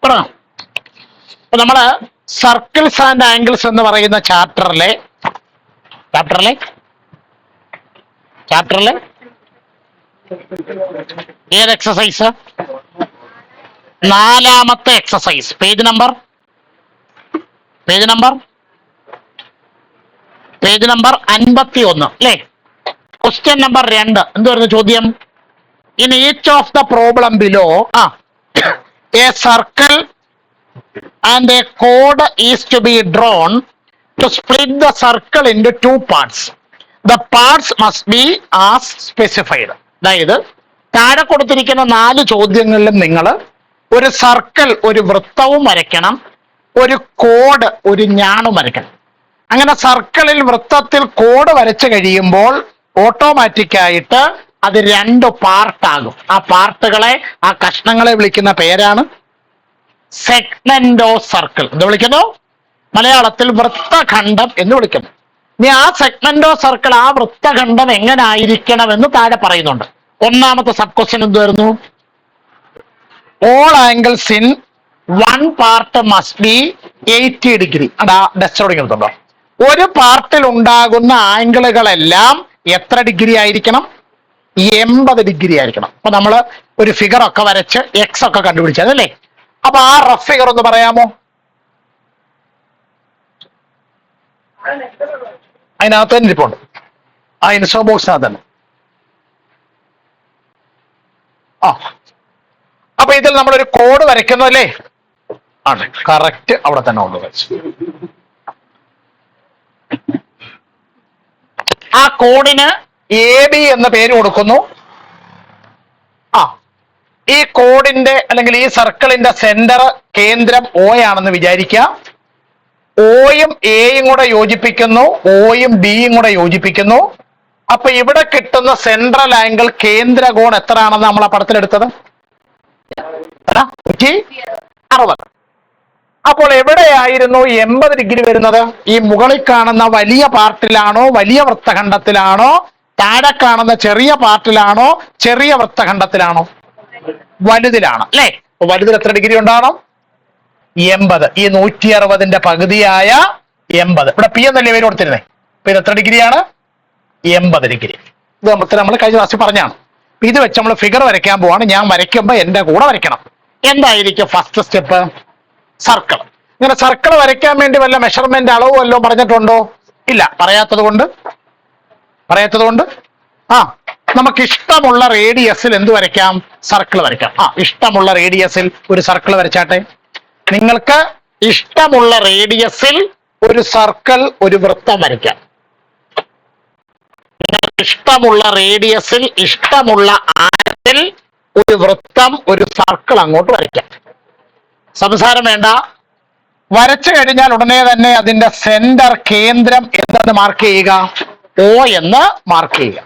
പറയാം. അപ്പൊ നമ്മള് സർക്കിൾസ് ആൻഡ് ആംഗിൾസ് എന്ന് പറയുന്ന ചാപ്റ്ററിലെ ഏത് എക്സസൈസ്? 4ാമത്തെ എക്സസൈസ്. പേജ് നമ്പർ 51 അല്ലേ? ക്വസ്റ്റ്യൻ നമ്പർ 2 എന്തുവായിരുന്നു ചോദ്യം? In each of the problem below A circle and a chord is to be drawn to split the circle into 2 parts. The parts must be as specified. അതായത് താഴെ കൊടുത്തിരിക്കുന്ന 4 ചോദ്യങ്ങളിലും നിങ്ങൾ ഒരു circle, ഒരു വൃത്തവും വരയ്ക്കണം, ഒരു കോഡ്, ഒരു ഞാണും വരയ്ക്കണം. അങ്ങനെ സർക്കിളിൽ, വൃത്തത്തിൽ കോഡ് വരച്ചു കഴിയുമ്പോൾ ഓട്ടോമാറ്റിക്കായിട്ട് അത് 2 പാർട്ടാകും. ആ പാർട്ടുകളെ, ആ കഷ്ണങ്ങളെ വിളിക്കുന്ന പേരാണ് സെഗ്മെന്റ് ഓഫ് സർക്കിൾ. എന്ത് വിളിക്കുന്നു? മലയാളത്തിൽ വൃത്തഖണ്ഡം എന്ന് വിളിക്കുന്നു. ഇനി ആ സെഗ്മെന്റ് ഓഫ് സർക്കിൾ, ആ വൃത്തഖണ്ഡം എങ്ങനെ ആയിരിക്കണം എന്ന് താഴെ പറയുന്നുണ്ട്. 1ാമത്തെ സബ് ക്വസ്റ്റ്യൻ എന്തുവായിരുന്നു? All angles in 1 part must be 80 degree. അതാ ഡെസ്റ്റോഡിങ് എടുത്തുണ്ടോ? ഒരു പാർട്ടിൽ ഉണ്ടാകുന്ന ആംഗിളുകളെല്ലാം എത്ര ഡിഗ്രി ആയിരിക്കണം? 80 ഡിഗ്രി ആയിരിക്കണം. അപ്പൊ നമ്മള് ഒരു ഫിഗർ ഒക്കെ വരച്ച് എക്സ് ഒക്കെ കണ്ടുപിടിച്ചതല്ലേ? അപ്പൊ ആ റഫ് ഫിഗർ ഒന്ന് പറയാമോ? അതിനകത്ത് തന്നെ ഇരിപ്പുണ്ട്, ആ ഇൻസ്റ്റോ ബോക്സിനകത്ത് തന്നെ. അപ്പൊ ഇതിൽ നമ്മളൊരു കോഡ് വരയ്ക്കുന്നു അല്ലേ? ആണ്, കറക്റ്റ് അവിടെ തന്നെ കൊണ്ട് വരച്ചു. ആ കോഡിന് AB എന്ന പേര് കൊടുക്കുന്നു. ഈ കോഡിന്റെ അല്ലെങ്കിൽ ഈ സർക്കിളിന്റെ സെന്റർ, കേന്ദ്രം O ആണെന്ന് വിചാരിക്കുക. Oയും Aയും കൂടെ യോജിപ്പിക്കുന്നു, Oയും Bയും കൂടെ യോജിപ്പിക്കുന്നു. അപ്പൊ ഇവിടെ കിട്ടുന്ന സെൻട്രൽ ആംഗിൾ, കേന്ദ്ര കോൺ എത്ര ആണെന്ന് നമ്മൾ ആ പടത്തിലെടുത്തത്? 160. അപ്പോൾ എവിടെയായിരുന്നു 80 ഡിഗ്രി വരുന്നത്? ഈ മുകളിൽ കാണുന്ന വലിയ പാർട്ടിലാണോ, വലിയ വൃത്തഖണ്ഡത്തിലാണോ? താഴെ കാണുന്ന ചെറിയ പാർട്ടിലാണോ, ചെറിയ വൃത്തഖണ്ഡത്തിലാണോ? വലുതിലാണ് അല്ലേ? അപ്പൊ വലുതിൽ എത്ര ഡിഗ്രി ഉണ്ടാവണം? 80. ഈ 160ന്റെ പകുതിയായ 80. ഇവിടെ P എന്നല്ലേ പേര് കൊടുത്തിരുന്നേ? അപ്പൊ ഇത് എത്ര ഡിഗ്രിയാണ്? 80 ഡിഗ്രി. ഇത് നമ്മൾ കഴിഞ്ഞ ക്ലാസ്സിൽ പറഞ്ഞാണ്. ഇത് വെച്ച് നമ്മൾ ഫിഗർ വരയ്ക്കാൻ പോവാണ്. ഞാൻ വരയ്ക്കുമ്പോ എന്റെ കൂടെ വരയ്ക്കണം. എന്തായിരിക്കും ഫസ്റ്റ് സ്റ്റെപ്പ്? സർക്കിൾ. ഇങ്ങനെ സർക്കിൾ വരയ്ക്കാൻ വേണ്ടി വല്ല മെഷർമെന്റ്, അളവ് വല്ലോ പറഞ്ഞിട്ടുണ്ടോ? ഇല്ല. പറയാത്തത് കൊണ്ട് നമുക്ക് ഇഷ്ടമുള്ള റേഡിയസിൽ എന്ത് വരയ്ക്കാം? സർക്കിൾ വരയ്ക്കാം. ഇഷ്ടമുള്ള റേഡിയസിൽ ഒരു സർക്കിൾ വരച്ചാട്ടെ. നിങ്ങൾക്ക് ഇഷ്ടമുള്ള റേഡിയസിൽ ഒരു സർക്കിൾ, ഒരു വൃത്തം വരയ്ക്കാം. ഇഷ്ടമുള്ള റേഡിയസിൽ, ഇഷ്ടമുള്ള ആരത്തിൽ ഒരു വൃത്തം, ഒരു സർക്കിൾ അങ്ങോട്ട് വരയ്ക്കാം. സംസാരം വേണ്ട. വരച്ചു കഴിഞ്ഞാൽ ഉടനെ തന്നെ അതിന്റെ സെന്റർ, കേന്ദ്രം എന്തെന്ന് മാർക്ക് ചെയ്യുക? O എന്ന് മാർക്ക് ചെയ്യുക.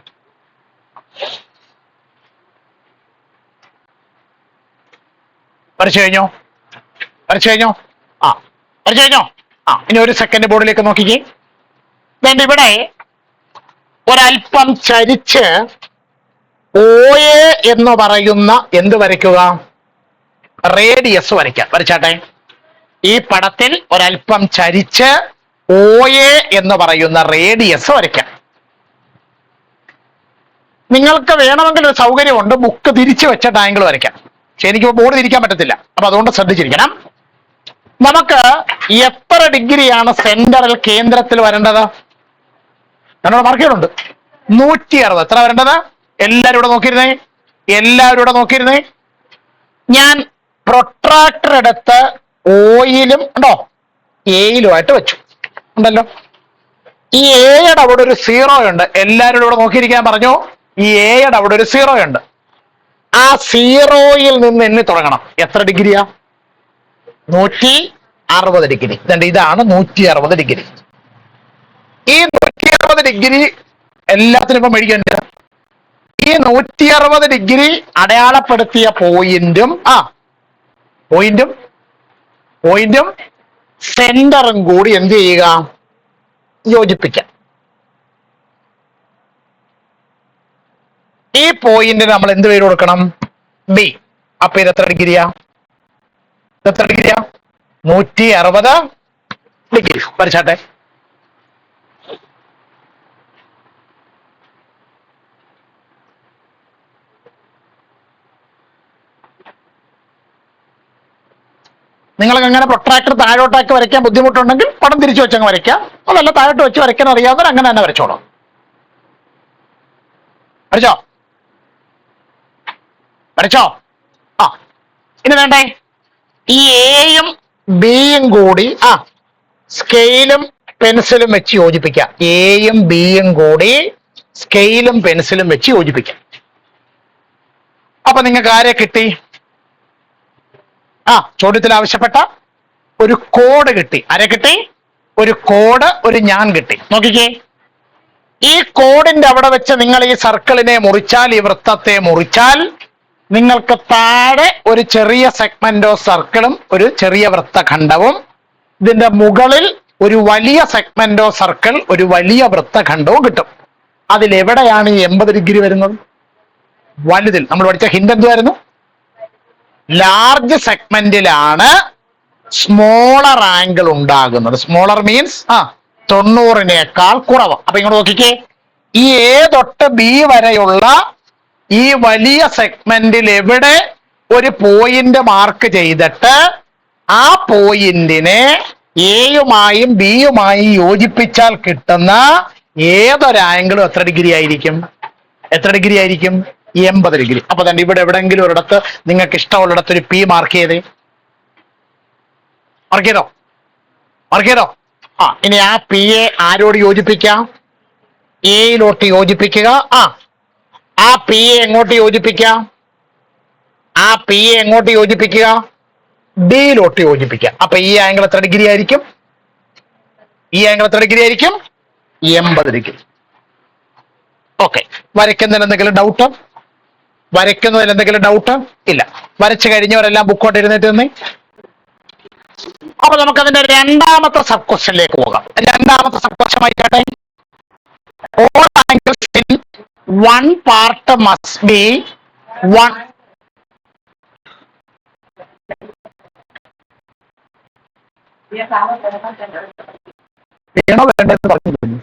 വരച്ചു കഴിഞ്ഞോ? ഇനി ഒരു സെക്കൻഡ് ബോർഡിലേക്ക് നോക്കിക്കേ. ഇവിടെ ഒരൽപ്പം ചരിച്ച് OA എന്ന് പറയുന്ന എന്ത് വരയ്ക്കുക? റേഡിയസ് വരയ്ക്കാം. വരച്ചാട്ടെ. ഈ പടത്തിൽ ഒരൽപ്പം ചരിച്ച് OA എന്ന് പറയുന്ന റേഡിയസ് വരയ്ക്കാം. നിങ്ങൾക്ക് വേണമെങ്കിൽ ഒരു സൗകര്യമുണ്ട്, ബുക്ക് തിരിച്ചു വെച്ചിട്ട് ആംഗിൾ വരയ്ക്കാം. പക്ഷെ എനിക്ക് ബോർഡ് തിരിക്കാൻ പറ്റത്തില്ല. അപ്പൊ അതുകൊണ്ട് ശ്രദ്ധിച്ചിരിക്കണം. നമുക്ക് എത്ര ഡിഗ്രിയാണ് സെന്ററിൽ, കേന്ദ്രത്തിൽ വരേണ്ടത്? എന്നോട് മാർക്ക് ചെയ്യുന്നുണ്ട്. 160. എത്ര വരേണ്ടത്? എല്ലാവരും ഇവിടെ നോക്കിയിരുന്നേ. ഞാൻ പ്രൊട്രാക്ടർ എടുത്ത് ഓയിലും ഉണ്ടോ, എയിലുമായിട്ട് വെച്ചു ഉണ്ടല്ലോ. ഈ എയുടെ അവിടെ ഒരു 0 ഉണ്ട്. എല്ലാവരും ഇവിടെ നോക്കിയിരിക്കാൻ പറഞ്ഞു. ഈ എയുടെ അവിടെ ഒരു 0 ഉണ്ട്. ആ 0യിൽ നിന്ന് എണ്ണി തുടങ്ങണം. എത്ര ഡിഗ്രിയാ? 160 ഡിഗ്രി. ഇതാണ് 160 ഡിഗ്രി. ഈ 160 ഡിഗ്രി എല്ലാത്തിനും ഇപ്പം മേടിക്കണ്ട. ഈ 160 ഡിഗ്രി അടയാളപ്പെടുത്തിയ പോയിന്റും സെന്ററും കൂടി എന്ത് ചെയ്യുക? യോജിപ്പിക്കാം. ഈ പോയിന്റിന് നമ്മൾ എന്ത് പേര് കൊടുക്കണം? B. അപ്പൊ ഇത് എത്ര ഡിഗ്രിയാ? 160 ഡിഗ്രി വരച്ചാട്ടെ. നിങ്ങൾക്ക് അങ്ങനെ പ്രൊട്രാക്ടർ താഴോട്ടാക്കി വരയ്ക്കാൻ ബുദ്ധിമുട്ടുണ്ടെങ്കിൽ പടം തിരിച്ചു വെച്ചങ്ങ് വരയ്ക്കാം. അതല്ല താഴോട്ട് വെച്ച് വരയ്ക്കാൻ അറിയാവുന്നവർ അങ്ങനെ തന്നെ വരച്ചോളാം. വരച്ചോ വരച്ചോ ആ ഇനി വേണ്ടേ ഈ എയും ബിയും കൂടി സ്കെയിലും പെൻസിലും വെച്ച് യോജിപ്പിക്കാം. എയും ബിയും കൂടി സ്കെയിലും പെൻസിലും വെച്ച് യോജിപ്പിക്കാം. അപ്പൊ നിങ്ങൾക്ക് ആരെ കിട്ടി? ചോദ്യത്തിൽ ആവശ്യപ്പെട്ട ഒരു കോഡ് കിട്ടി. ആരെ കിട്ടി? ഒരു കോഡ്, ഒരു ഞാൻ കിട്ടി. നോക്കിക്കേ, ഈ കോഡിന്റെ അവിടെ വെച്ച് നിങ്ങൾ ഈ സർക്കിളിനെ മുറിച്ചാൽ, ഈ വൃത്തത്തെ മുറിച്ചാൽ, നിങ്ങൾക്ക് താഴെ ഒരു ചെറിയ സെഗ്മെന്റ് ഓഫ് സർക്കിളും ഒരു ചെറിയ വൃത്തഖണ്ഡവും, ഇതിന്റെ മുകളിൽ ഒരു വലിയ സെഗ്മെന്റ് ഓഫ് സർക്കിൾ, ഒരു വലിയ വൃത്തഖണ്ഡവും കിട്ടും. അതിലെവിടെയാണ് ഈ 80 ഡിഗ്രി വരുന്നത്? വലുതിൽ. നമ്മൾ പഠിച്ച ഹിന്റ് എന്തുവായിരുന്നു? ലാർജ് സെഗ്മെന്റിലാണ് സ്മോളർ ആംഗിൾ ഉണ്ടാകുന്നത്. സ്മോളർ മീൻസ് 90-നേക്കാൾ കുറവ്. അപ്പൊ ഇങ്ങോട്ട് നോക്കിക്കേ, ഈ എ തൊട്ട് ബി വരെയുള്ള ഈ വലിയ സെഗ്മെന്റിൽ എവിടെ ഒരു പോയിന്റ് മാർക്ക് ചെയ്തിട്ട് ആ പോയിന്റിനെ എയുമായും ബിയുമായും യോജിപ്പിച്ചാൽ കിട്ടുന്ന ഏതൊരു ആംഗിളും എത്ര ഡിഗ്രി ആയിരിക്കും? എത്ര ഡിഗ്രി ആയിരിക്കും? 80 ഡിഗ്രി. അപ്പൊ തന്നെ ഇവിടെ എവിടെയെങ്കിലും ഒരിടത്ത് നിങ്ങൾക്ക് ഇഷ്ടമുള്ളിടത്ത് ഒരു പി മാർക്ക് ചെയ്തേ. മാർക്ക് ചെയ്തോ? മാർക്ക് ചെയ്തോ? ഇനി ആ പി എ ആരോട് യോജിപ്പിക്കാം? എയിലോട്ട് യോജിപ്പിക്കുക. ആ പി എ എങ്ങോട്ട് യോജിപ്പിക്കാം? ആ പി എ എങ്ങോട്ട് യോജിപ്പിക്കുക? ഡിയിലോട്ട് യോജിപ്പിക്കുക. അപ്പൊ ഈ ആംഗിൾ എത്ര ഡിഗ്രി ആയിരിക്കും? ഈ ആംഗിൾ എത്ര ഡിഗ്രി ആയിരിക്കും? 80 ഡിഗ്രി. ഓക്കെ. വരയ്ക്കുന്നതിൽ എന്തെങ്കിലും ഡൗട്ട്? വരയ്ക്കുന്നതിൽ എന്തെങ്കിലും ഡൗട്ട്? ഇല്ല. വരച്ചു കഴിഞ്ഞവരെല്ലാം ബുക്കോട്ട് എഴുന്നേറ്റ് നിന്നേ. അപ്പൊ നമുക്കതിന്റെ രണ്ടാമത്തെ സബ് ക്വസ്റ്റ്യനിലേക്ക് പോകാം. രണ്ടാമത്തെ സബ് ക്വസ്റ്റ്യൻ ആയിക്കോട്ടെ. All angles in one part must be one. വേണോ വേണ്ടെന്ന് പറഞ്ഞു.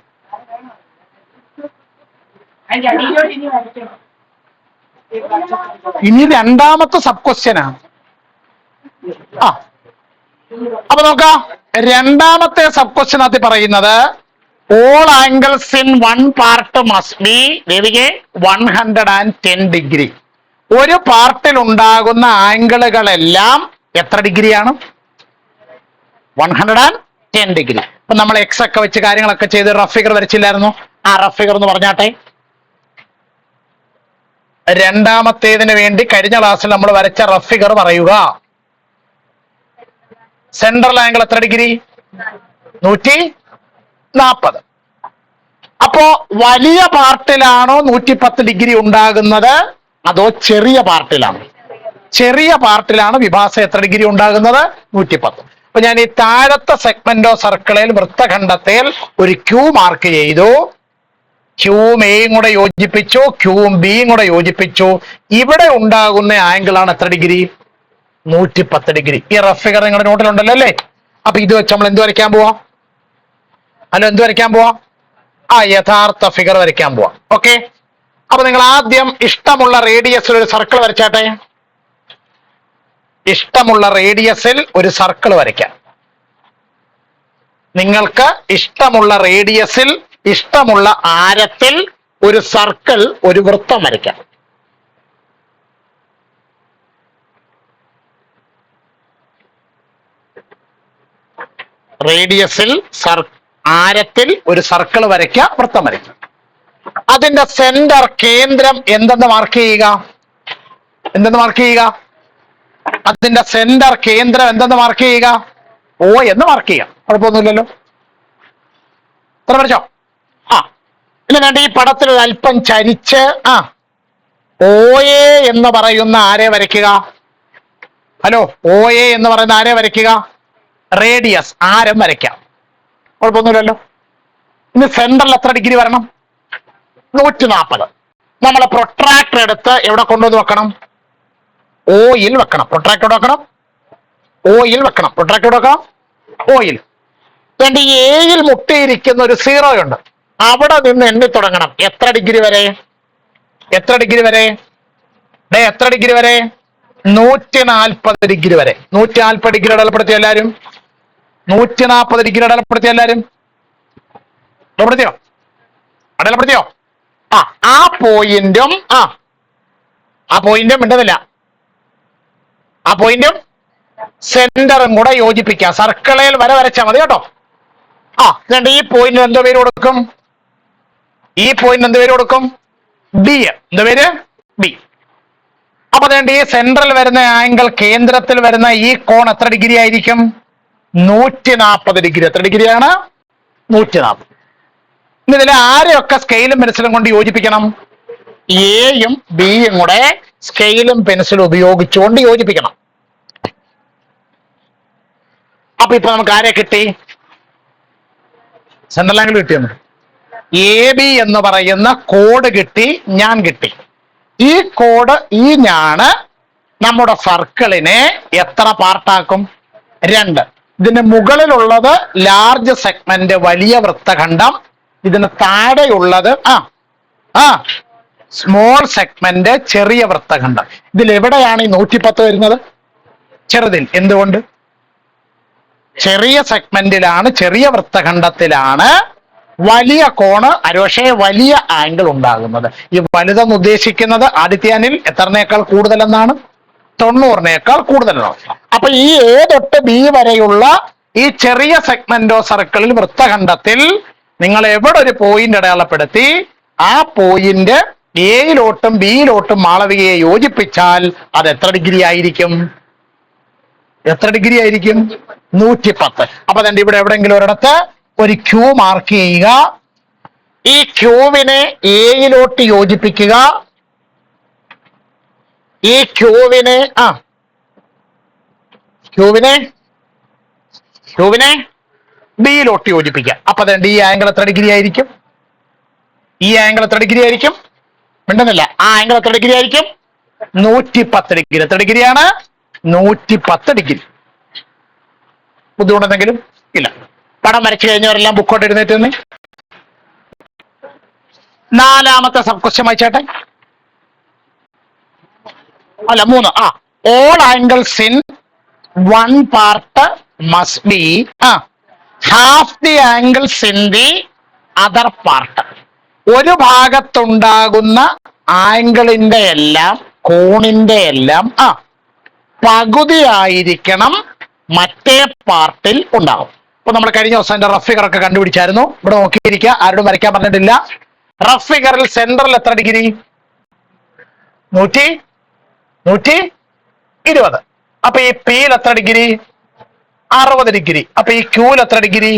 ഇനി രണ്ടാമത്തെ സബ് ക്വസ്റ്റ്യനാ. അപ്പൊ നോക്കാം, രണ്ടാമത്തെ സബ് ക്വസ്റ്റ്യനകത്ത് പറയുന്നത് all angles in one part must be 110 degree. ഒരു പാർട്ടിൽ ഉണ്ടാകുന്ന ആംഗിളുകളെല്ലാം എത്ര ഡിഗ്രിയാണ്? 110 ഡിഗ്രി. അപ്പൊ നമ്മൾ എക്സ് ഒക്കെ വെച്ച് കാര്യങ്ങളൊക്കെ ചെയ്ത് റഫ് ഫിഗർ വരച്ചില്ലായിരുന്നു? ആ റഫ് ഫിഗർ എന്ന് പറഞ്ഞാട്ടെ. രണ്ടാമത്തേതിന് വേണ്ടി കഴിഞ്ഞ ക്ലാസ്സിൽ നമ്മൾ വരച്ച റഫ് ഫിഗർ പറയുക. സെൻട്രൽ ആംഗിൾ എത്ര ഡിഗ്രി? 140. അപ്പോ വലിയ പാർട്ടിലാണോ 110 ഡിഗ്രി ഉണ്ടാകുന്നത്, അതോ ചെറിയ പാർട്ടിലാണോ? ചെറിയ പാർട്ടിലാണ് വിഭാസം എത്ര ഡിഗ്രി ഉണ്ടാകുന്നത്? 110. അപ്പൊ ഞാൻ ഈ താഴത്തെ സെഗ്മെന്റോ സർക്കിളിൽ വൃത്തഖണ്ഡത്തിൽ ഒരു ക്യൂ മാർക്ക് ചെയ്തു. ക്യൂവും എയും കൂടെ യോജിപ്പിച്ചു, ക്യൂവും ബിയും കൂടെ യോജിപ്പിച്ചു. ഇവിടെ ഉണ്ടാകുന്ന ആംഗിൾ ആണ് എത്ര ഡിഗ്രി? 110 ഡിഗ്രി. ഈ റഫ് ഫിഗർ നിങ്ങളുടെ നോട്ടിലുണ്ടല്ലോ അല്ലേ? അപ്പൊ ഇത് വെച്ച് നമ്മൾ എന്ത് വരയ്ക്കാൻ പോവാം? എന്ത് വരയ്ക്കാൻ പോവാം? യഥാർത്ഥ ഫിഗർ വരയ്ക്കാൻ പോവാം. ഓക്കെ. അപ്പൊ നിങ്ങൾ ആദ്യം ഇഷ്ടമുള്ള റേഡിയസിൽ ഒരു സർക്കിൾ വരച്ചാട്ടെ. ഇഷ്ടമുള്ള റേഡിയസിൽ ഒരു സർക്കിൾ വരയ്ക്കാം. നിങ്ങൾക്ക് ഇഷ്ടമുള്ള റേഡിയസിൽ, ഇഷ്ടമുള്ള ആരത്തിൽ ഒരു സർക്കിൾ, ഒരു വൃത്തം വരയ്ക്കാം. റേഡിയസിൽ ആരത്തിൽ ഒരു സർക്കിൾ വരയ്ക്കുക, വൃത്തം വരയ്ക്കുക. അതിന്റെ സെന്റർ, കേന്ദ്രം എന്തെന്ന് മാർക്ക് ചെയ്യുക? എന്തെന്ന് മാർക്ക് ചെയ്യുക? അതിന്റെ സെന്റർ, കേന്ദ്രം എന്തെന്ന് മാർക്ക് ചെയ്യുക? O എന്ന് മാർക്ക് ചെയ്യുക. കുഴപ്പമൊന്നുമില്ലല്ലോ. എത്ര വരച്ചോ? എന്നിട്ട് ഈ പടത്തിൽ അല്പം ചരിച്ച് OA എന്ന് പറയുന്ന ആരെ വരയ്ക്കുക? ഹലോ, OA എന്ന് പറയുന്ന ആരെ വരയ്ക്കുക? റേഡിയസ്, ആരം വരയ്ക്കാം. കുഴപ്പമൊന്നുമില്ലല്ലോ. ഇനി സെന്ററിൽ എത്ര ഡിഗ്രി വരണം? 140. നമ്മളെ പ്രൊട്രാക്ടർ എടുത്ത് എവിടെ കൊണ്ടുവന്ന് വെക്കണം? Oയിൽ വെക്കണം. പ്രൊട്രാക്ടർ വെക്കണം, ഓയിൽ വെക്കണം, പ്രൊട്രാക്ടർ വെക്കണം, ഓയിൽ. എന്നിട്ട് ഈ എയിൽ മുട്ടിയിരിക്കുന്ന ഒരു സീറോ ഉണ്ട്, അവിടെ നിന്ന് എണ്ണി തുടങ്ങണം. എത്ര ഡിഗ്രി വരെ? എത്ര ഡിഗ്രി വരെ? എത്ര ഡിഗ്രി വരെ? 140 ഡിഗ്രി വരെ. 140 ഡിഗ്രി അടയാളപ്പെടുത്തിയ എല്ലാരും? 140 ഡിഗ്രി അടയാളപ്പെടുത്തിയ എല്ലാരും? അടയാളപ്പെടുത്തിയോ? അടയാളപ്പെടുത്തിയോ? ആ പോയിന്റും ആ പോയിന്റും മിണ്ടുന്നില്ല, ആ പോയിന്റും സെന്ററും കൂടെ യോജിപ്പിക്കുക. സർക്കിളിൽ വര വരച്ചാൽ മതി കേട്ടോ. എന്നിട്ട് ഈ പോയിന്റ് എന്തോ പേര് കൊടുക്കും? ഈ പോയിന്റ് എന്ത് പേര് കൊടുക്കും? ഡി. എന്ത് പേര്? ഡി. അപ്പൊ അതുകൊണ്ട് ഈ സെൻട്രൽ വരുന്ന ആംഗിൾ, കേന്ദ്രത്തിൽ വരുന്ന ഈ കോൺ എത്ര ഡിഗ്രി ആയിരിക്കും? 140 ഡിഗ്രി. എത്ര ഡിഗ്രിയാണ്? 140. ഇനി ഇതിൽ ആരെയൊക്കെ സ്കെയിലും പെൻസിലും കൊണ്ട് യോജിപ്പിക്കണം? എയും ബിയും കൂടെ സ്കെയിലും പെൻസിലും ഉപയോഗിച്ചുകൊണ്ട് യോജിപ്പിക്കണം. അപ്പൊ ഇപ്പൊ നമുക്ക് ആരെ കിട്ടി? സെൻട്രൽ ആംഗിൾ കിട്ടി. നമുക്ക് എ ബി എന്ന് പറയുന്ന കോഡ് കിട്ടി, ഞാൻ കിട്ടി. ഈ കോഡ്, ഈ ഞാണ് നമ്മുടെ സർക്കിളിനെ എത്ര പാർട്ടാക്കും? 2. ഇതിന് മുകളിലുള്ളത് ലാർജ് സെഗ്മെന്റ്, വലിയ വൃത്തഖണ്ഡം. ഇതിന് താഴെയുള്ളത് സ്മോൾ സെഗ്മെന്റ്, ചെറിയ വൃത്തഖണ്ഡം. ഇതിൽ എവിടെയാണ് ഈ 110 വരുന്നത്? ചെറുതിൽ. എന്തുകൊണ്ട്? ചെറിയ സെഗ്മെന്റിലാണ്, ചെറിയ വൃത്തഖണ്ഡത്തിലാണ് വലിയ കോണ്, അരോഷേ വലിയ ആംഗിൾ ഉണ്ടാകുന്നത്. ഈ വലുതെന്ന് ഉദ്ദേശിക്കുന്നത് ആദിത്യാനിൽ എത്രനേക്കാൾ കൂടുതലെന്നാണ്? 90-നേക്കാൾ കൂടുതലാണ്. അപ്പൊ ഈ എ തൊട്ട് ബി വരെയുള്ള ഈ ചെറിയ സെഗ്മെന്റോ സർക്കിളിൽ, വൃത്തഖണ്ഡത്തിൽ നിങ്ങൾ എവിടെ ഒരു പോയിന്റ് അടയാളപ്പെടുത്തി ആ പോയിന്റ് എയിലോട്ടും ബിയിലോട്ടും മാളവികയെ യോജിപ്പിച്ചാൽ അത് എത്ര ഡിഗ്രി ആയിരിക്കും? എത്ര ഡിഗ്രി ആയിരിക്കും? 110. അപ്പൊ തന്നെ ഇവിടെ എവിടെയെങ്കിലും ഒരിടത്ത് ഒരു ക്യൂ മാർക്ക് ചെയ്യുക. ഈ ക്യൂവിനെ എയിലോട്ട് യോജിപ്പിക്കുക. ഈ ക്യൂവിനെ ബിയിലോട്ട് യോജിപ്പിക്കുക. അപ്പൊ തന്നെ ഈ ആംഗിൾ എത്ര ഡിഗ്രി ആയിരിക്കും? ഈ ആംഗിൾ എത്ര ഡിഗ്രി ആയിരിക്കും? മിണ്ടുന്നില്ല. ആ ആംഗിൾ എത്ര ഡിഗ്രി ആയിരിക്കും? 110 ഡിഗ്രി. എത്ര ഡിഗ്രിയാണ്? 110 ഡിഗ്രി. ബുദ്ധിമുട്ടെന്തെങ്കിലും? ഇല്ല. പടം വരച്ചു കഴിഞ്ഞവരെല്ലാം ബുക്കോട്ട് എഴുന്നേറ്റ് നിന്ന് 4ാമത്തെ സബ് ക്വസ്റ്റ്യൻ വായിച്ചാട്ടെ. അല്ല 3. All angles in one part must be half the angles in the other part. ഒരു ഭാഗത്തുണ്ടാകുന്ന ആംഗിളിന്റെ എല്ലാം, കോണിന്റെ എല്ലാം പകുതിയായിരിക്കണം മറ്റേ പാർട്ടിൽ ഉണ്ടാകും. അപ്പൊ നമ്മൾ കഴിഞ്ഞ ദിവസം എന്റെ റഫ് ഫിഗർ ഒക്കെ കണ്ടുപിടിച്ചായിരുന്നു. ഇവിടെ നോക്കിയിരിക്കുക, ആരോടും വരയ്ക്കാൻ പറഞ്ഞിട്ടില്ല. റഫ് ഫിഗറിൽ സെന്ററിൽ എത്ര ഡിഗ്രി? 120. അപ്പൊ ഈ പിയിൽ എത്ര ഡിഗ്രി? 60 ഡിഗ്രി. അപ്പൊ ഈ ക്യൂവിൽ എത്ര ഡിഗ്രി?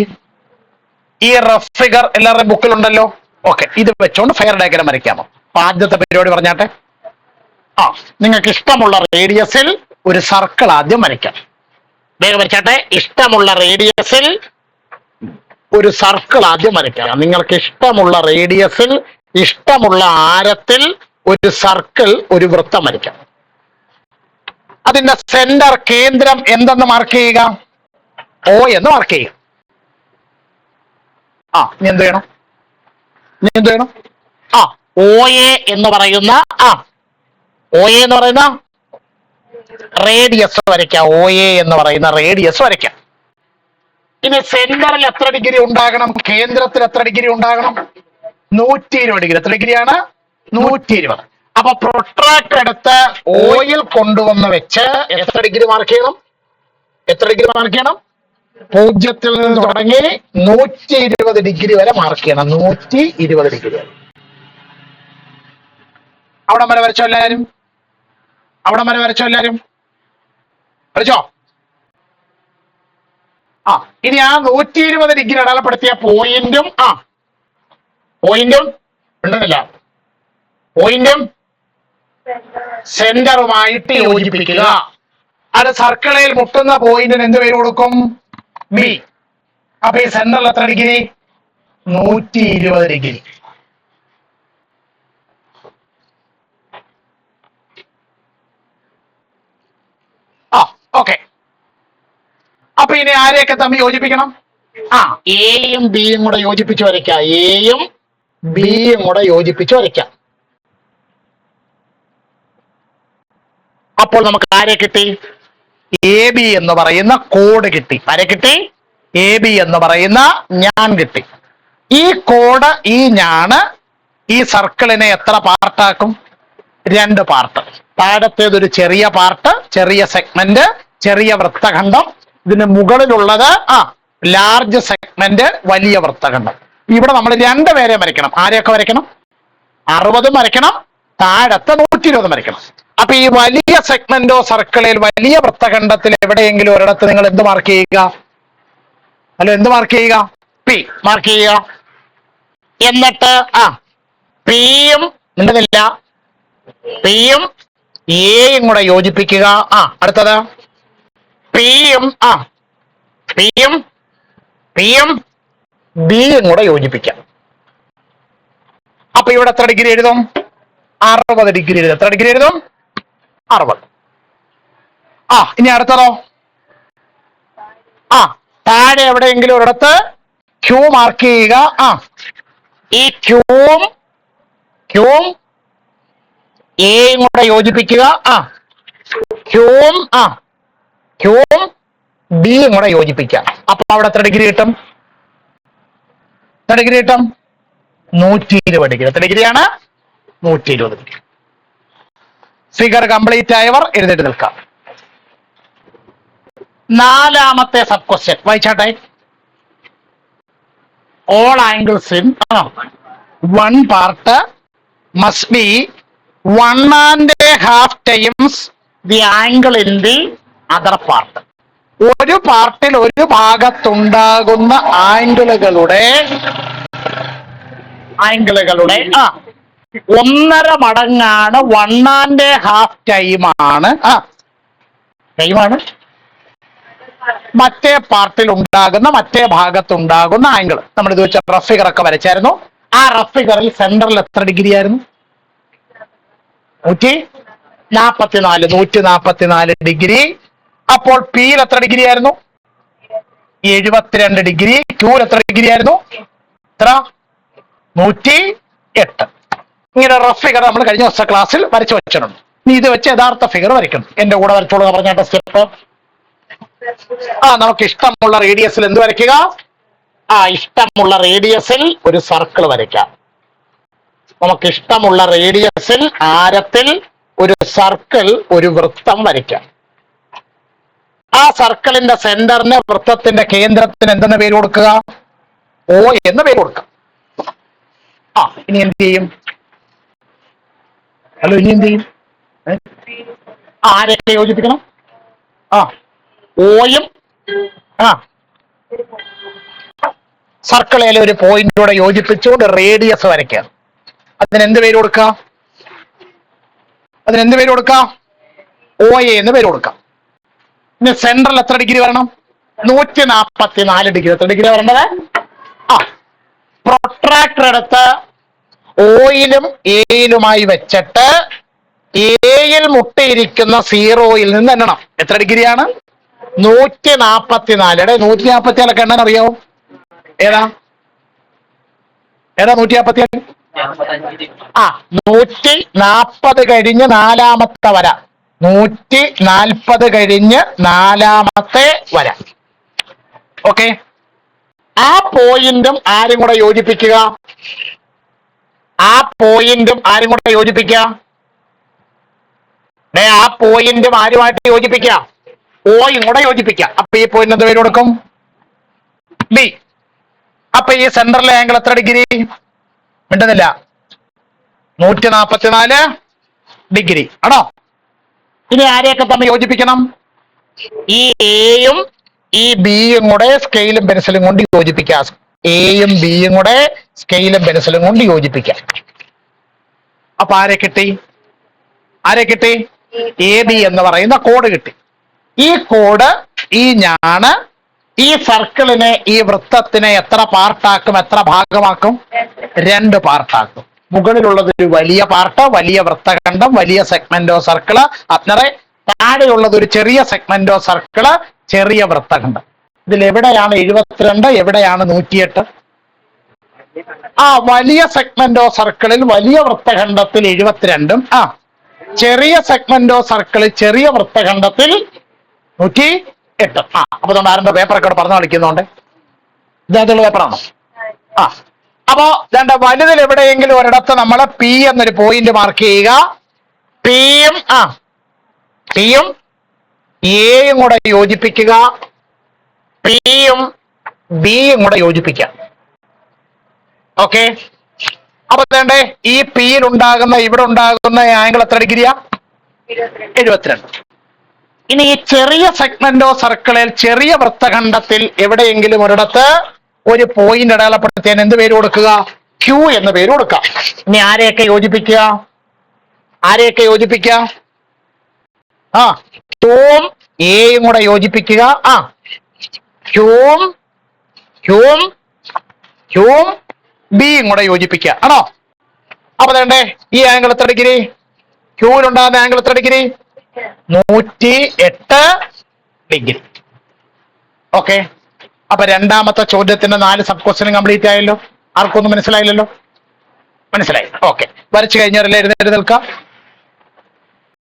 ഈ റഫ് ഫിഗർ എല്ലാവരുടെയും ബുക്കിലുണ്ടല്ലോ. ഓക്കെ, ഇത് വെച്ചോണ്ട് ഫെയർ ഡയഗ്രം വരയ്ക്കാമോ? അപ്പൊ ആദ്യത്തെ പരിപാടി പറഞ്ഞാട്ടെ. നിങ്ങൾക്ക് ഇഷ്ടമുള്ള റേഡിയസിൽ ഒരു സർക്കിൾ ആദ്യം വരയ്ക്കാം. വേഗം വരച്ചാട്ടെ. ഇഷ്ടമുള്ള റേഡിയസിൽ ഒരു സർക്കിൾ ആദ്യം വരയ്ക്കാം. നിങ്ങൾക്ക് ഇഷ്ടമുള്ള റേഡിയസിൽ, ഇഷ്ടമുള്ള ആരത്തിൽ ഒരു സർക്കിൾ, ഒരു വൃത്തം വരയ്ക്കാം. അതിന്റെ സെന്റർ, കേന്ദ്രം എന്തെന്ന് മാർക്ക് ചെയ്യുക? O എന്ന് മാർക്ക് ചെയ്യുക. ഇനി എന്ത് വേണം? OA എന്ന് പറയുന്ന റേഡിയസ് വരയ്ക്കാം. OA എന്ന് പറയുന്ന റേഡിയസ് വരയ്ക്കാം. ഇനി സെന്ററിൽ എത്ര ഡിഗ്രി ഉണ്ടാകണം? കേന്ദ്രത്തിൽ എത്ര ഡിഗ്രി ഉണ്ടാകണം? 120 ഡിഗ്രി. എത്ര ഡിഗ്രിയാണ്? 120. അപ്പൊ പ്രൊട്രാക്ടർ എടുത്ത് ഓയിൽ കൊണ്ടുവന്ന് വെച്ച് എത്ര ഡിഗ്രി മാർക്ക് ചെയ്യണം? 0 നിന്ന് തുടങ്ങി 120 ഡിഗ്രി വരെ മാർക്ക് ചെയ്യണം. 120 ഡിഗ്രി വരെ. അവിടെ വരെ വരച്ചോ എല്ലാവരും? വരച്ചോ? ഇനി ആ 120 ഡിഗ്രി അടയാളപ്പെടുത്തിയ പോയിന്റും സെന്ററുമായിട്ട് യോജിപ്പിക്കുക. അത് സർക്കിളിൽ മുട്ടുന്ന പോയിന്റിന് എന്ത് പേര് കൊടുക്കും? ബി. അപ്പൊ ഈ സെന്ററിൽ എത്ര ഡിഗ്രി? 120 ഡിഗ്രി. ഓക്കെ. ഇനി ആരെയൊക്കെ തമ്മിൽ യോജിപ്പിക്കണം? എയും ബിയും കൂടെ യോജിപ്പിച്ച് വരയ്ക്കാം. എയും ബിയും കൂടെ യോജിപ്പിച്ച് വരയ്ക്കാം. അപ്പോൾ നമുക്ക് ആരെ കിട്ടി? എ ബി എന്ന് പറയുന്ന കോഡ് കിട്ടി. ആരെ കിട്ടി? എ ബി എന്ന് പറയുന്ന ഞാൻ കിട്ടി. ഈ കോഡ്, ഈ ഞാണ് ഈ സർക്കിളിനെ എത്ര പാർട്ടാക്കും? 2 പാർട്ട്. താഴത്തേതൊരു ചെറിയ പാർട്ട്, ചെറിയ സെഗ്മെന്റ്, ചെറിയ വൃത്തഖണ്ഡം. ഇതിന് മുകളിലുള്ളത് ലാർജ് സെഗ്മെന്റ്, വലിയ വൃത്തഖണ്ഡം. ഇവിടെ നമ്മൾ 2 പേരെ വരയ്ക്കണം. ആരെയൊക്കെ വരയ്ക്കണം? 60 വരയ്ക്കണം, താഴത്തെ 120 വരയ്ക്കണം. അപ്പൊ ഈ വലിയ സെഗ്മെന്റോ സർക്കിളിൽ, വലിയ വൃത്തഖണ്ഡത്തിൽ എവിടെയെങ്കിലും ഒരിടത്ത് നിങ്ങൾ എന്ത് മാർക്ക് ചെയ്യുക? എന്ത് മാർക്ക് ചെയ്യുക? പി മാർക്ക് ചെയ്യുക. എന്നിട്ട് പിയും ഉണ്ടെന്നില്ല, പിയും എയും കൂടെ യോജിപ്പിക്കുക. അടുത്തത് പിയും പിയും പിയും ബിയും കൂടെ യോജിപ്പിക്കാം. അപ്പൊ ഇവിടെ എത്ര ഡിഗ്രി എഴുതും? 60 ഡിഗ്രി എഴുതും. എത്ര ഡിഗ്രി എഴുതും? 60. ഇനി അടുത്തതോ? താഴെ എവിടെയെങ്കിലും ഒരിടത്ത് ക്യൂ മാർക്ക് ചെയ്യുക. ഈ ക്യൂവും എയും കൂടെ യോജിപ്പിക്കുക. ക്യൂവും ബിയും കൂടെ യോജിപ്പിക്കുക. അപ്പൊ അവിടെ എത്ര ഡിഗ്രി കിട്ടും? എത്ര ഡിഗ്രി കിട്ടും? 120 ഡിഗ്രി. എത്ര ഡിഗ്രിയാണ്? 120 ഡിഗ്രി. ഫിഗർ കംപ്ലീറ്റ് ആയവർ എഴുതിട്ട് നിൽക്കാം. 4ാമത്തെ സബ് ക്വസ്റ്റ്യൻ വായിച്ചാട്ടെ. all angles in one part must be 1.5 times the angle in the other part. ഒരു പാർട്ടിൽ ഒരു ഭാഗത്തുണ്ടാകുന്ന ആംഗിളുകളുടെ 1.5 മടങ്ങാണ് 1.5 ടൈമാണ് മറ്റേ പാർട്ടിൽ ഉണ്ടാകുന്ന, മറ്റേ ഭാഗത്തുണ്ടാകുന്ന ആംഗിൾ. നമ്മൾ ഇത് വെച്ച റഫ് ഫിഗർ ഒക്കെ വരച്ചായിരുന്നു. ആ റഫ് ഫിഗറിൽ സെന്ററിൽ എത്ര ഡിഗ്രി ആയിരുന്നു? 144 ഡിഗ്രി. അപ്പോൾ പിയിൽ എത്ര ഡിഗ്രി ആയിരുന്നു? 72 ഡിഗ്രി. ക്യൂൽ എത്ര ഡിഗ്രി ആയിരുന്നു? എത്ര? 108. ഇങ്ങനെ റഫ് ഫിഗർ നമ്മൾ കഴിഞ്ഞ ദിവസത്തെ ക്ലാസ്സിൽ വരച്ചു വെച്ചിട്ടുണ്ട്. ഇനി ഇത് വെച്ച് യഥാർത്ഥ ഫിഗർ വരയ്ക്കണം. എന്റെ കൂടെ വരച്ചോളൂ പറഞ്ഞ സ്റ്റെപ്പ്. നമുക്ക് ഇഷ്ടമുള്ള റേഡിയസിൽ എന്ത് വരയ്ക്കുക? ഇഷ്ടമുള്ള റേഡിയസിൽ ഒരു സർക്കിൾ വരയ്ക്കാം. നമുക്ക് ഇഷ്ടമുള്ള റേഡിയസിൽ, ആരത്തിൽ ഒരു സർക്കിൾ, ഒരു വൃത്തം വരയ്ക്കാം. ആ സർക്കിളിന്റെ സെന്ററിന്, വൃത്തത്തിന്റെ കേന്ദ്രത്തിന് എന്തെന്ന് പേര് കൊടുക്കുക? O എന്ന് പേര് കൊടുക്കാം. ഇനി എന്ത് ചെയ്യും? ഇനി എന്ത് ചെയ്യും? ആരൊക്കെ യോജിപ്പിക്കണം? ഓയും സർക്കിളിലെ ഒരു പോയിന്റോടെ യോജിപ്പിച്ചുകൊണ്ട് റേഡിയസ് വരയ്ക്കുക. അതിനെന്ത് പേര് കൊടുക്കുക? OA എന്ന് പേര് കൊടുക്കാം. ഇനി സെൻട്രൽ എത്ര ഡിഗ്രി വരണം? 144 ഡിഗ്രി. എത്ര ഡിഗ്രി വരേണ്ടത്? പ്രൊട്രാക്ടർ എടുത്ത് ഓയിലും എയിലുമായി വെച്ചിട്ട് എയിൽ മുട്ടയിരിക്കുന്ന സീറോയിൽ നിന്ന് എണ്ണണം. എത്ര ഡിഗ്രിയാണ്? 144. 144 എണ്ണാൻ അറിയാവോ? ഏതാ 144? 140 കഴിഞ്ഞ് 4ാമത്തെ വര. 140 കഴിഞ്ഞ് 4ാമത്തെ വര. ഓക്കെ. ആ പോയിന്റും ആരും കൂടെ യോജിപ്പിക്കുക. ആ പോയിന്റും ആരുമായിട്ട് യോജിപ്പിക്കുക? ഓയും കൂടെ യോജിപ്പിക്കുക. അപ്പൊ ഈ പോയിന്റ് എന്ത് പേര് കൊടുക്കും? ബി. അപ്പൊ ഈ സെന്ററിലെ ആംഗിൾ എത്ര ഡിഗ്രി? മിണ്ടുന്നില്ല. 144 ഡിഗ്രി ആണോ? ഇനി ആരെയൊക്കെ തമ്മിൽ യോജിപ്പിക്കണം? ഈ എയും ഈ ബിയും കൂടെ സ്കെയിലും പെൻസിലും കൊണ്ട് യോജിപ്പിക്കാം. എയും ബിയും കൂടെ സ്കെയിലും പെൻസിലും കൊണ്ട് യോജിപ്പിക്കാം. അപ്പൊ ആരെ കിട്ടി? എ ബി എന്ന് പറയുന്ന കോഡ് കിട്ടി. ഈ കോഡ്, ഈ ഞാണ് ഈ സർക്കിളിനെ, ഈ വൃത്തത്തിനെ എത്ര പാർട്ടാക്കും? എത്ര ഭാഗമാക്കും? 2 പാർട്ടാക്കും. മുകളിലുള്ളത് ഒരു വലിയ പാർട്ട്, വലിയ വൃത്തഖണ്ഡം, വലിയ സെഗ്മെന്റോ സർക്കിള്. അന്നേരം താഴെയുള്ളത് ഒരു ചെറിയ സെഗ്മെന്റോ സർക്കിള്, ചെറിയ വൃത്തഖണ്ഡം. ഇതിൽ എവിടെയാണ് 72, എവിടെയാണ് 108? വലിയ സെഗ്മെന്റോ സർക്കിളിൽ വലിയ വൃത്തഖണ്ഡത്തിൽ 72ഉം ചെറിയ സെഗ്മെന്റോ സർക്കിളിൽ ചെറിയ വൃത്തഖണ്ഡത്തിൽ 108. അപ്പൊ നമ്മൾ ആരുടെ പേപ്പറൊക്കെ പറഞ്ഞു കളിക്കുന്നുണ്ട്? ഇതേതുള്ള പേപ്പറാണോ? അപ്പോ വലുതിൽ എവിടെയെങ്കിലും ഒരിടത്ത് നമ്മൾ പി എന്നൊരു പോയിന്റ് മാർക്ക് ചെയ്യുക. പിയും എയും കൂടെ യോജിപ്പിക്കുക, പിയും ബിയും കൂടെ യോജിപ്പിക്കുക. ഓക്കെ, അപ്പൊ ഈ പിയിൽ ഉണ്ടാകുന്ന ഇവിടെ ഉണ്ടാകുന്ന ആംഗിൾ എത്ര ഡിഗ്രിയാ? 72. ഇനി ഈ ചെറിയ സെഗ്മെന്റോ സർക്കിളിൽ ചെറിയ വൃത്തഖണ്ഡത്തിൽ എവിടെയെങ്കിലും ഒരിടത്ത് ഒരു പോയിന്റ് അടയാളപ്പെടുത്തിയാൽ എന്ത് പേര് കൊടുക്കുക? ക്യൂ എന്ന് പേര് കൊടുക്കുക. ഇനി ആരെയൊക്കെ യോജിപ്പിക്കുക? ക്യൂവും എയും കൂടെ യോജിപ്പിക്കുക. ക്യൂവും ബിയും കൂടെ യോജിപ്പിക്കുക. ആണോ? അപ്പൊ ഈ ആംഗിൾ എത്ര ഡിഗ്രി? ക്യൂവിലുണ്ടാകുന്ന ആംഗിൾ എത്ര ഡിഗ്രി? 108 ഡിഗ്രി. ഓക്കെ, അപ്പൊ രണ്ടാമത്തെ ചോദ്യത്തിന്റെ 4 സബ് ക്വസ്റ്റ്യൻ കംപ്ലീറ്റ് ആയല്ലോ. ആർക്കൊന്നും മനസ്സിലായില്ലല്ലോ? മനസ്സിലായി. ഓക്കെ, വരച്ചു കഴിഞ്ഞവരല്ലേ എഴുന്നേറ്റ് നിൽക്കാം.